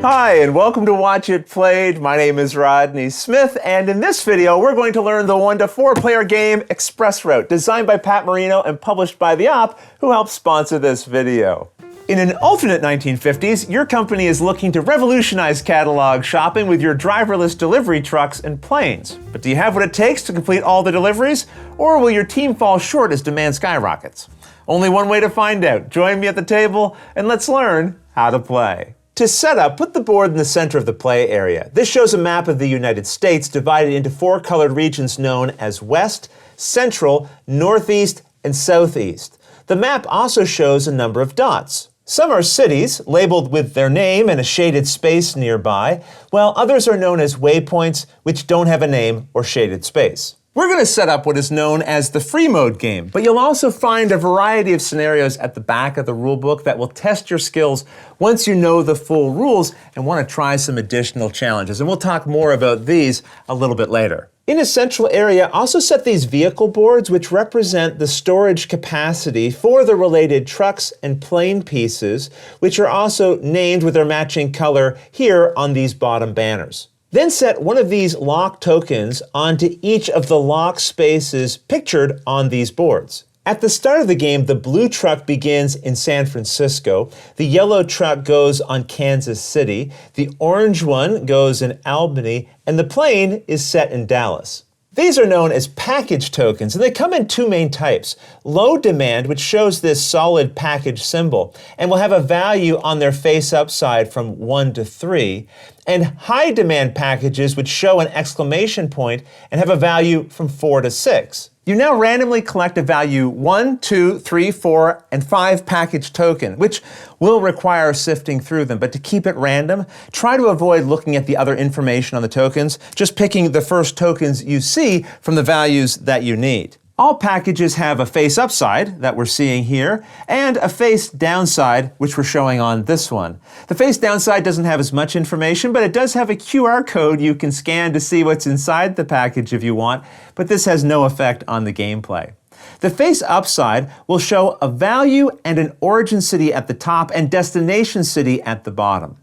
Hi, and welcome to Watch It Played. My name is Rodney Smith, and in this video, we're going to learn the 1 to 4 player game Express Route, designed by Pat Marino and published by The Op, who helped sponsor this video. In an alternate 1950s, your company is looking to revolutionize catalog shopping with your driverless delivery trucks and planes. But do you have what it takes to complete all the deliveries? Or will your team fall short as demand skyrockets? Only one way to find out. Join me at the table, and let's learn how to play. To set up, put the board in the center of the play area. This shows a map of the United States divided into 4 colored regions known as West, Central, Northeast, and Southeast. The map also shows a number of dots. Some are cities, labeled with their name and a shaded space nearby, while others are known as waypoints, which don't have a name or shaded space. We're going to set up what is known as the free mode game, but you'll also find a variety of scenarios at the back of the rulebook that will test your skills once you know the full rules and want to try some additional challenges. And we'll talk more about these a little bit later. In a central area, also set these vehicle boards, which represent the storage capacity for the related trucks and plane pieces, which are also named with their matching color here on these bottom banners. Then set one of these lock tokens onto each of the lock spaces pictured on these boards. At the start of the game, the blue truck begins in San Francisco, the yellow truck goes on Kansas City, the orange one goes in Albany, and the plane is set in Dallas. These are known as package tokens, and they come in 2 main types. Low demand, which shows this solid package symbol, and will have a value on their face-up side from 1 to 3, and high demand packages, which show an exclamation point and have a value from 4 to 6. You now randomly collect a value 1, 2, 3, 4, and 5 package token, which will require sifting through them. But to keep it random, try to avoid looking at the other information on the tokens, just picking the first tokens you see from the values that you need. All packages have a face up side that we're seeing here, and a face down side, which we're showing on this one. The face down side doesn't have as much information, but it does have a QR code you can scan to see what's inside the package if you want, but this has no effect on the gameplay. The face up side will show a value and an origin city at the top and destination city at the bottom.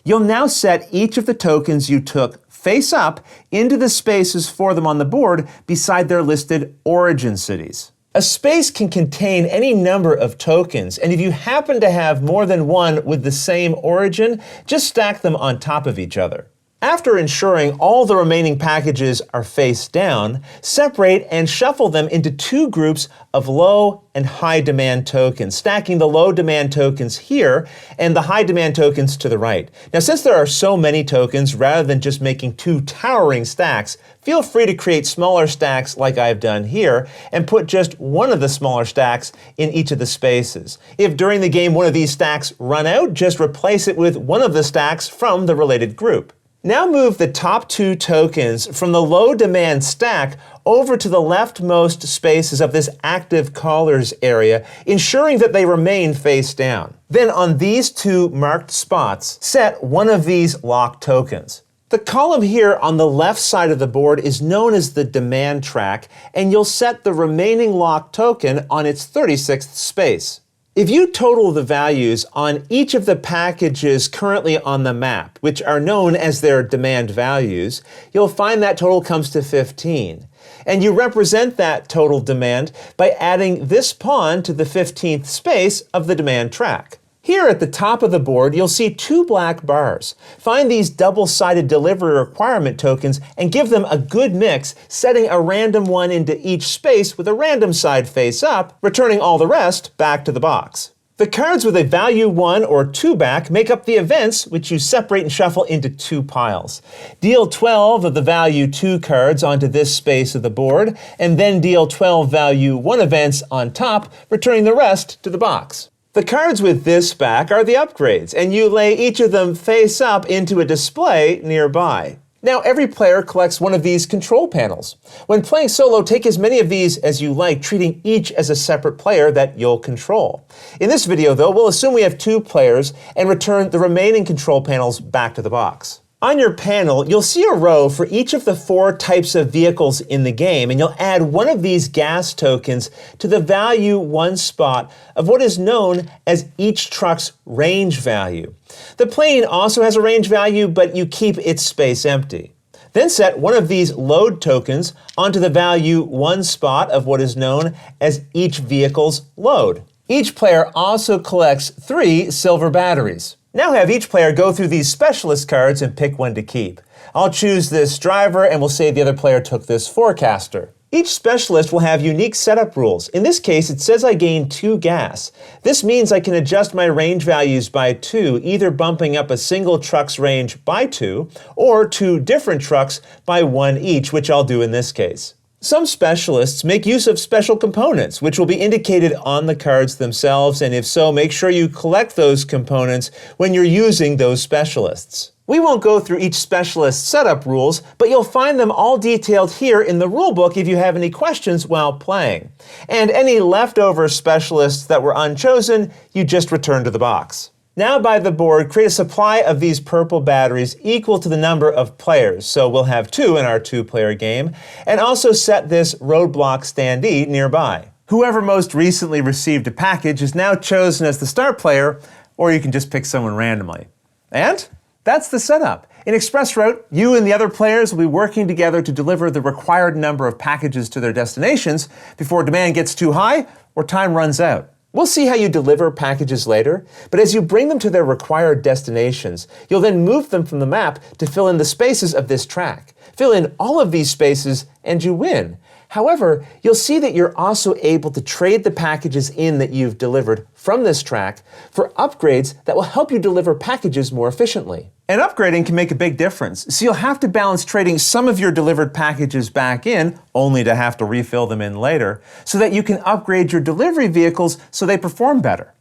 You'll now set each of the tokens you took face up into the spaces for them on the board beside their listed origin cities. A space can contain any number of tokens, and if you happen to have more than one with the same origin, just stack them on top of each other. After ensuring all the remaining packages are face down, separate and shuffle them into 2 groups of low and high demand tokens, stacking the low demand tokens here and the high demand tokens to the right. Now, since there are so many tokens, rather than just making 2 towering stacks, feel free to create smaller stacks like I've done here and put just one of the smaller stacks in each of the spaces. If during the game one of these stacks run out, just replace it with one of the stacks from the related group. Now move the top 2 tokens from the low demand stack over to the leftmost spaces of this active callers area, ensuring that they remain face down. Then on these 2 marked spots, set one of these lock tokens. The column here on the left side of the board is known as the demand track, and you'll set the remaining lock token on its 36th space. If you total the values on each of the packages currently on the map, which are known as their demand values, you'll find that total comes to 15. And you represent that total demand by adding this pawn to the 15th space of the demand track. Here at the top of the board, you'll see 2 black bars. Find these double-sided delivery requirement tokens and give them a good mix, setting a random one into each space with a random side face up, returning all the rest back to the box. The cards with a value 1 or 2 back make up the events, which you separate and shuffle into 2 piles. Deal 12 of the value 2 cards onto this space of the board, and then deal 12 value 1 events on top, returning the rest to the box. The cards with this back are the upgrades, and you lay each of them face up into a display nearby. Now, every player collects one of these control panels. When playing solo, take as many of these as you like, treating each as a separate player that you'll control. In this video, though, we'll assume we have 2 players and return the remaining control panels back to the box. On your panel, you'll see a row for each of the 4 types of vehicles in the game, and you'll add one of these gas tokens to the value 1 spot of what is known as each truck's range value. The plane also has a range value, but you keep its space empty. Then set one of these load tokens onto the value 1 spot of what is known as each vehicle's load. Each player also collects 3 silver batteries. Now have each player go through these specialist cards and pick one to keep. I'll choose this driver and we'll say the other player took this forecaster. Each specialist will have unique setup rules. In this case, it says I gain 2 gas. This means I can adjust my range values by 2, either bumping up a single truck's range by 2 or 2 different trucks by 1 each, which I'll do in this case. Some specialists make use of special components, which will be indicated on the cards themselves, and if so, make sure you collect those components when you're using those specialists. We won't go through each specialist's setup rules, but you'll find them all detailed here in the rulebook if you have any questions while playing. And any leftover specialists that were unchosen, you just return to the box. Now by the board, create a supply of these purple batteries equal to the number of players. So we'll have 2 in our 2-player game, and also set this roadblock standee nearby. Whoever most recently received a package is now chosen as the start player, or you can just pick someone randomly. And that's the setup. In ExpressRoute, you and the other players will be working together to deliver the required number of packages to their destinations before demand gets too high or time runs out. We'll see how you deliver packages later, but as you bring them to their required destinations, you'll then move them from the map to fill in the spaces of this track. Fill in all of these spaces and you win. However, you'll see that you're also able to trade the packages in that you've delivered from this track for upgrades that will help you deliver packages more efficiently. And upgrading can make a big difference, so you'll have to balance trading some of your delivered packages back in, only to have to refill them in later, so that you can upgrade your delivery vehicles so they perform better.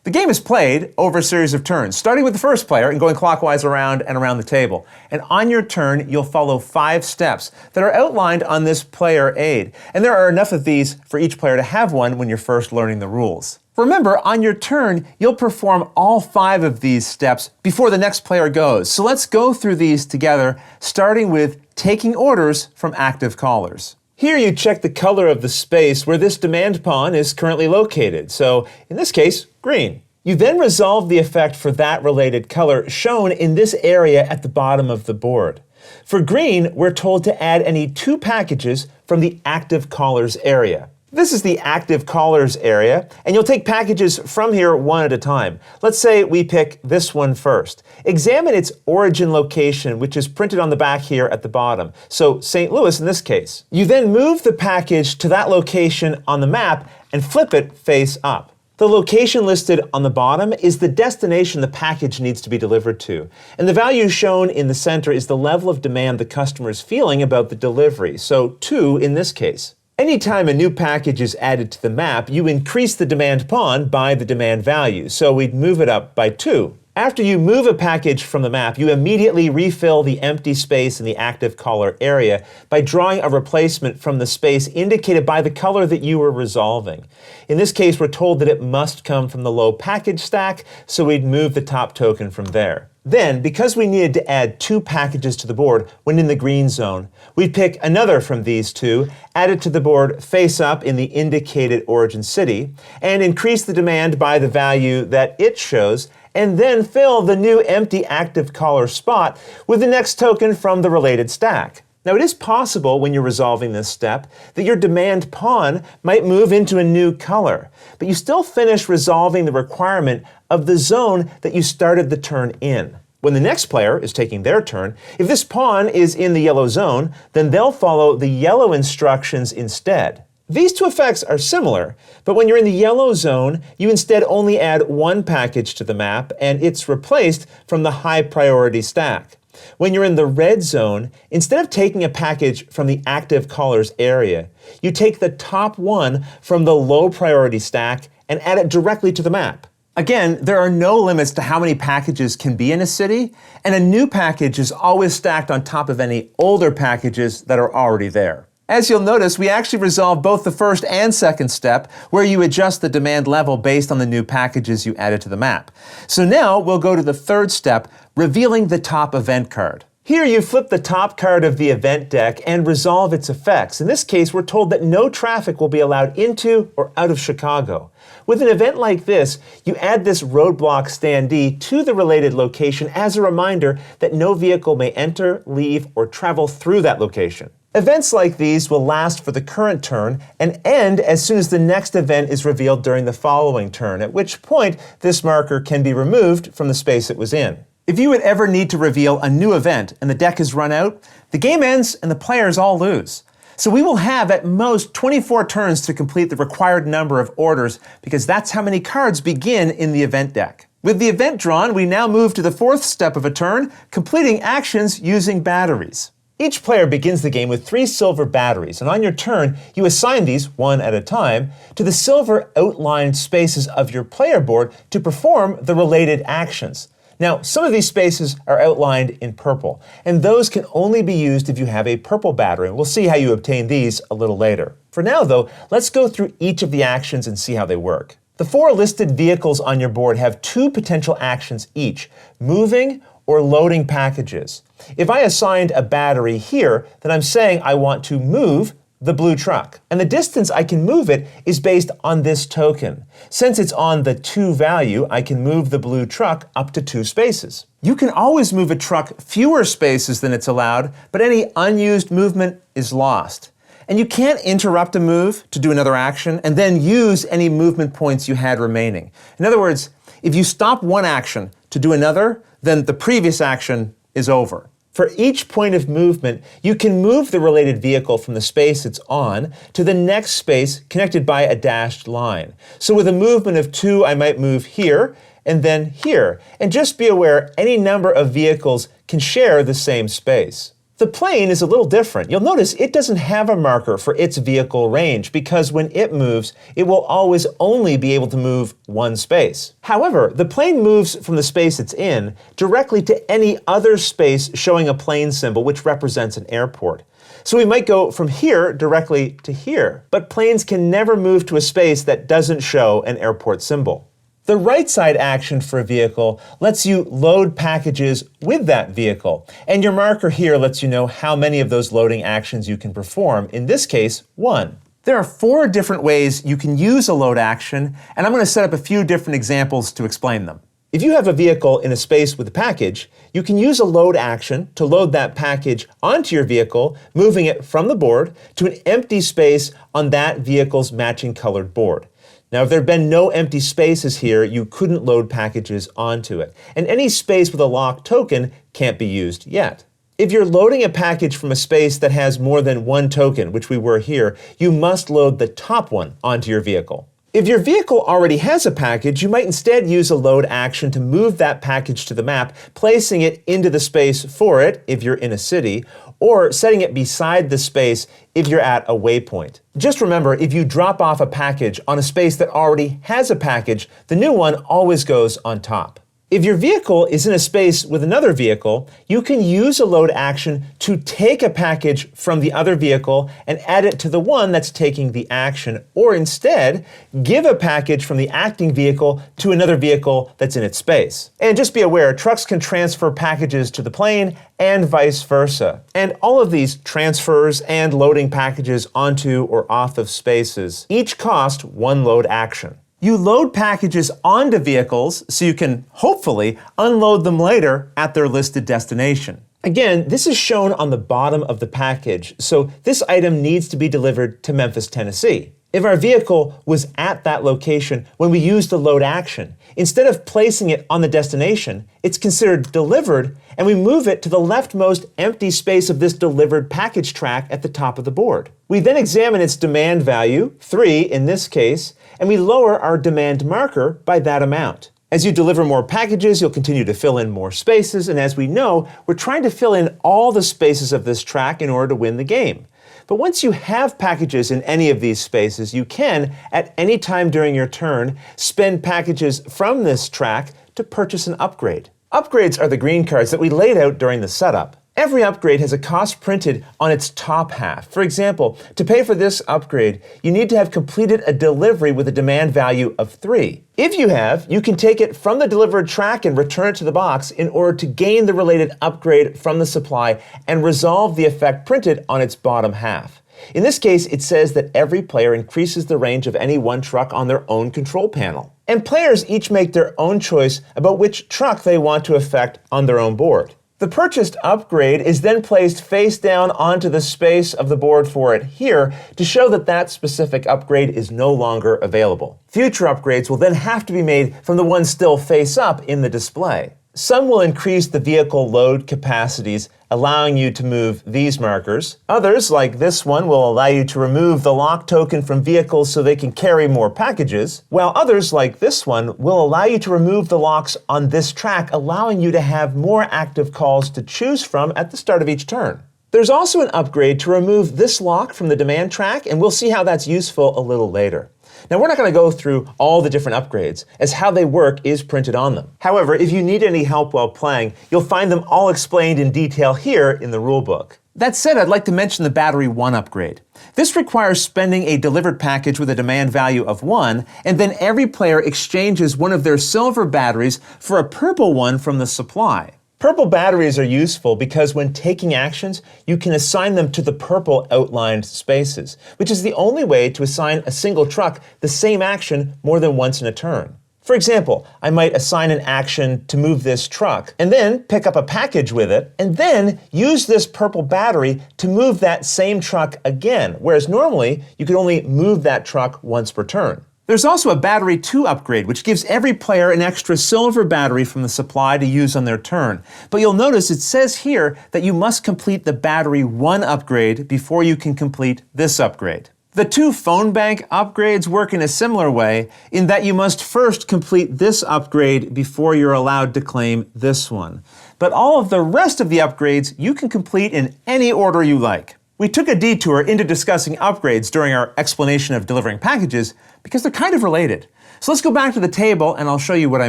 The game is played over a series of turns, starting with the first player and going clockwise around and around the table. And on your turn, you'll follow 5 steps that are outlined on this player aid. And there are enough of these for each player to have one when you're first learning the rules. Remember, on your turn, you'll perform all 5 of these steps before the next player goes. So let's go through these together, starting with taking orders from active callers. Here you check the color of the space where this demand pawn is currently located. So in this case, green. You then resolve the effect for that related color shown in this area at the bottom of the board. For green, we're told to add any 2 packages from the active callers area. This is the active callers area, and you'll take packages from here one at a time. Let's say we pick this one first. Examine its origin location, which is printed on the back here at the bottom. So St. Louis in this case. You then move the package to that location on the map and flip it face up. The location listed on the bottom is the destination the package needs to be delivered to. And the value shown in the center is the level of demand the customer is feeling about the delivery. So 2 in this case. Anytime a new package is added to the map, you increase the demand pawn by the demand value, so we'd move it up by 2. After you move a package from the map, you immediately refill the empty space in the active caller area by drawing a replacement from the space indicated by the color that you were resolving. In this case, we're told that it must come from the low package stack, so we'd move the top token from there. Then, because we needed to add 2 packages to the board when in the green zone, we'd pick another from these 2, add it to the board face up in the indicated origin city, and increase the demand by the value that it shows, and then fill the new empty active caller spot with the next token from the related stack. Now, it is possible when you're resolving this step that your demand pawn might move into a new color, but you still finish resolving the requirement of the zone that you started the turn in. When the next player is taking their turn, if this pawn is in the yellow zone, then they'll follow the yellow instructions instead. These 2 effects are similar, but when you're in the yellow zone, you instead only add 1 package to the map, and it's replaced from the high priority stack. When you're in the red zone, instead of taking a package from the active callers area, you take the top 1 from the low priority stack and add it directly to the map. Again, there are no limits to how many packages can be in a city, and a new package is always stacked on top of any older packages that are already there. As you'll notice, we actually resolved both the first and second step, where you adjust the demand level based on the new packages you added to the map. So now we'll go to the third step, revealing the top event card. Here you flip the top card of the event deck and resolve its effects. In this case, we're told that no traffic will be allowed into or out of Chicago. With an event like this, you add this roadblock standee to the related location as a reminder that no vehicle may enter, leave, or travel through that location. Events like these will last for the current turn and end as soon as the next event is revealed during the following turn, at which point this marker can be removed from the space it was in. If you would ever need to reveal a new event and the deck is run out, the game ends and the players all lose. So we will have at most 24 turns to complete the required number of orders because that's how many cards begin in the event deck. With the event drawn, we now move to the fourth step of a turn, completing actions using batteries. Each player begins the game with 3 silver batteries, and on your turn, you assign these, one at a time, to the silver outlined spaces of your player board to perform the related actions. Now, some of these spaces are outlined in purple, and those can only be used if you have a purple battery. We'll see how you obtain these a little later. For now, though, let's go through each of the actions and see how they work. The 4 listed vehicles on your board have 2 potential actions each, moving or loading packages. If I assigned a battery here, then I'm saying I want to move the blue truck. And the distance I can move it is based on this token. Since it's on the 2 value, I can move the blue truck up to 2 spaces. You can always move a truck fewer spaces than it's allowed, but any unused movement is lost. And you can't interrupt a move to do another action and then use any movement points you had remaining. In other words, if you stop one action to do another, then the previous action is over. For each point of movement, you can move the related vehicle from the space it's on to the next space connected by a dashed line. So with a movement of 2, I might move here and then here. And just be aware, any number of vehicles can share the same space. The plane is a little different. You'll notice it doesn't have a marker for its vehicle range because when it moves, it will always only be able to move 1 space. However, the plane moves from the space it's in directly to any other space showing a plane symbol, which represents an airport. So we might go from here directly to here, but planes can never move to a space that doesn't show an airport symbol. The right side action for a vehicle lets you load packages with that vehicle, and your marker here lets you know how many of those loading actions you can perform, in this case, 1. There are 4 different ways you can use a load action, and I'm going to set up a few different examples to explain them. If you have a vehicle in a space with a package, you can use a load action to load that package onto your vehicle, moving it from the board to an empty space on that vehicle's matching colored board. Now, if there had been no empty spaces here, you couldn't load packages onto it. And any space with a locked token can't be used yet. If you're loading a package from a space that has more than 1 token, which we were here, you must load the top one onto your vehicle. If your vehicle already has a package, you might instead use a load action to move that package to the map, placing it into the space for it if you're in a city, or setting it beside the space if you're at a waypoint. Just remember, if you drop off a package on a space that already has a package, the new one always goes on top. If your vehicle is in a space with another vehicle, you can use a load action to take a package from the other vehicle and add it to the one that's taking the action, or instead, give a package from the acting vehicle to another vehicle that's in its space. And just be aware, trucks can transfer packages to the plane and vice versa. And all of these transfers and loading packages onto or off of spaces each cost 1 load action. You load packages onto vehicles so you can, hopefully, unload them later at their listed destination. Again, this is shown on the bottom of the package, so this item needs to be delivered to Memphis, Tennessee. If our vehicle was at that location when we used the load action, instead of placing it on the destination, it's considered delivered, and we move it to the leftmost empty space of this delivered package track at the top of the board. We then examine its demand value, 3 in this case, and we lower our demand marker by that amount. As you deliver more packages, you'll continue to fill in more spaces, and as we know, we're trying to fill in all the spaces of this track in order to win the game. But once you have packages in any of these spaces, you can, at any time during your turn, spend packages from this track to purchase an upgrade. Upgrades are the green cards that we laid out during the setup. Every upgrade has a cost printed on its top half. For example, to pay for this upgrade, you need to have completed a delivery with a demand value of 3. If you have, you can take it from the delivered track and return it to the box in order to gain the related upgrade from the supply and resolve the effect printed on its bottom half. In this case, it says that every player increases the range of any one truck on their own control panel. And players each make their own choice about which truck they want to affect on their own board. The purchased upgrade is then placed face down onto the space of the board for it here to show that that specific upgrade is no longer available. Future upgrades will then have to be made from the ones still face up in the display. Some will increase the vehicle load capacities, allowing you to move these markers. Others, like this one, will allow you to remove the lock token from vehicles so they can carry more packages, while others, like this one, will allow you to remove the locks on this track, allowing you to have more active calls to choose from at the start of each turn. There's also an upgrade to remove this lock from the demand track, and we'll see how that's useful a little later. Now, we're not going to go through all the different upgrades, as how they work is printed on them. However, if you need any help while playing, you'll find them all explained in detail here in the rulebook. That said, I'd like to mention the Battery 1 upgrade. This requires spending a delivered package with a demand value of 1, and then every player exchanges one of their silver batteries for a purple one from the supply. Purple batteries are useful because when taking actions, you can assign them to the purple outlined spaces, which is the only way to assign a single truck the same action more than once in a turn. For example, I might assign an action to move this truck, and then pick up a package with it, and then use this purple battery to move that same truck again, whereas normally you could only move that truck once per turn. There's also a Battery 2 upgrade, which gives every player an extra silver battery from the supply to use on their turn. But you'll notice it says here that you must complete the Battery 1 upgrade before you can complete this upgrade. The 2 phone bank upgrades work in a similar way, in that you must first complete this upgrade before you're allowed to claim this one. But all of the rest of the upgrades you can complete in any order you like. We took a detour into discussing upgrades during our explanation of delivering packages because they're kind of related. So let's go back to the table and I'll show you what I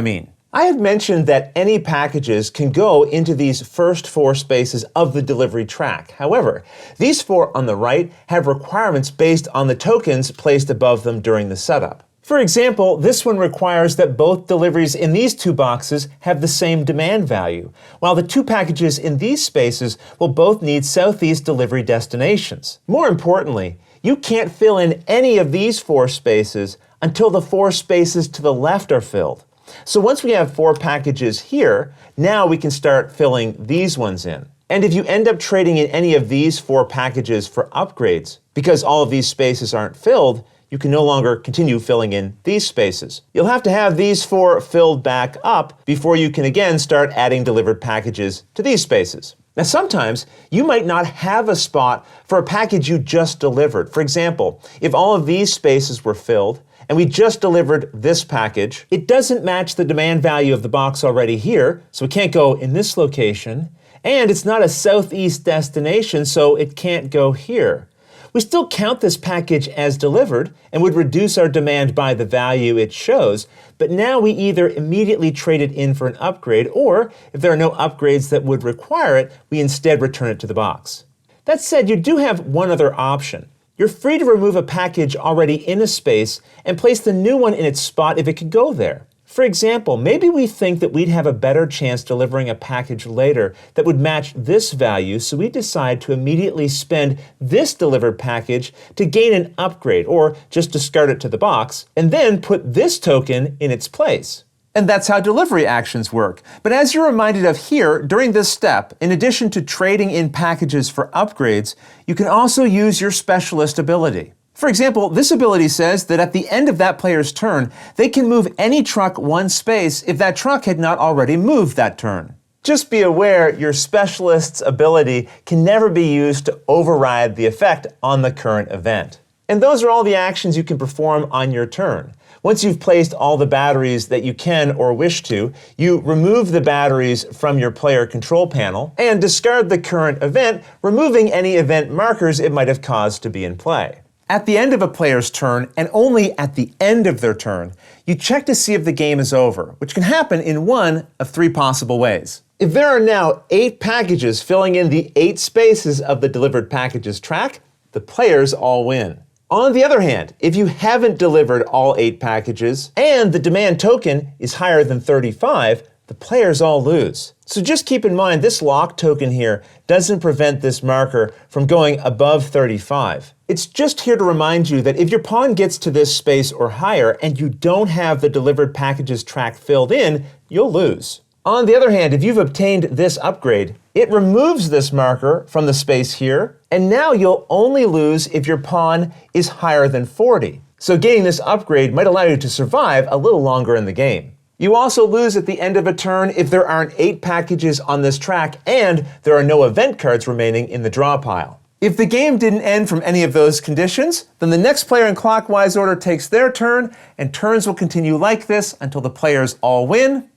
mean. I had mentioned that any packages can go into these first 4 spaces of the delivery track. However, these 4 on the right have requirements based on the tokens placed above them during the setup. For example, this one requires that both deliveries in these 2 boxes have the same demand value, while the 2 packages in these spaces will both need Southeast delivery destinations. More importantly, you can't fill in any of these 4 spaces until the 4 spaces to the left are filled. So once we have 4 packages here, now we can start filling these ones in. And if you end up trading in any of these 4 packages for upgrades, because all of these spaces aren't filled, you can no longer continue filling in these spaces. You'll have to have these 4 filled back up before you can again start adding delivered packages to these spaces. Now sometimes you might not have a spot for a package you just delivered. For example, if all of these spaces were filled and we just delivered this package, it doesn't match the demand value of the box already here, so it can't go in this location, and it's not a Southeast destination, so it can't go here. We still count this package as delivered and would reduce our demand by the value it shows, but now we either immediately trade it in for an upgrade, or if there are no upgrades that would require it, we instead return it to the box. That said, you do have one other option. You're free to remove a package already in a space and place the new one in its spot if it could go there. For example, maybe we think that we'd have a better chance delivering a package later that would match this value, so we decide to immediately spend this delivered package to gain an upgrade, or just discard it to the box, and then put this token in its place. And that's how delivery actions work. But as you're reminded of here, during this step, in addition to trading in packages for upgrades, you can also use your specialist ability. For example, this ability says that at the end of that player's turn, they can move any truck 1 space if that truck had not already moved that turn. Just be aware your specialist's ability can never be used to override the effect on the current event. And those are all the actions you can perform on your turn. Once you've placed all the batteries that you can or wish to, you remove the batteries from your player control panel and discard the current event, removing any event markers it might have caused to be in play. At the end of a player's turn, and only at the end of their turn, you check to see if the game is over, which can happen in one of 3 possible ways. If there are now 8 packages filling in the 8 spaces of the delivered packages track, the players all win. On the other hand, if you haven't delivered all 8 packages and the demand token is higher than 35, the players all lose. So just keep in mind this lock token here doesn't prevent this marker from going above 35. It's just here to remind you that if your pawn gets to this space or higher and you don't have the delivered packages track filled in, you'll lose. On the other hand, if you've obtained this upgrade, it removes this marker from the space here, and now you'll only lose if your pawn is higher than 40. So getting this upgrade might allow you to survive a little longer in the game. You also lose at the end of a turn if there aren't 8 packages on this track and there are no event cards remaining in the draw pile. If the game didn't end from any of those conditions, then the next player in clockwise order takes their turn, and turns will continue like this until the players all win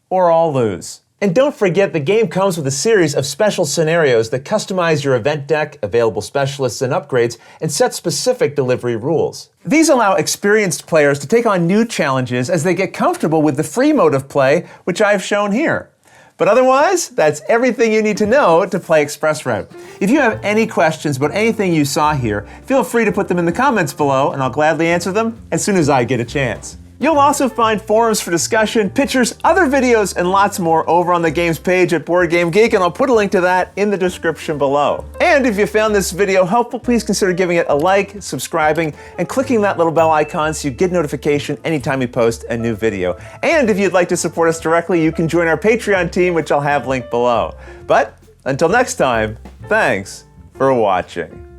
or all lose. And don't forget, the game comes with a series of special scenarios that customize your event deck, available specialists and upgrades, and set specific delivery rules. These allow experienced players to take on new challenges as they get comfortable with the free mode of play, which I've shown here. But otherwise, that's everything you need to know to play ExpressRoute. If you have any questions about anything you saw here, feel free to put them in the comments below, and I'll gladly answer them as soon as I get a chance. You'll also find forums for discussion, pictures, other videos, and lots more over on the games page at BoardGameGeek, and I'll put a link to that in the description below. And if you found this video helpful, please consider giving it a like, subscribing, and clicking that little bell icon so you get notification anytime we post a new video. And if you'd like to support us directly, you can join our Patreon team, which I'll have linked below. But until next time, thanks for watching.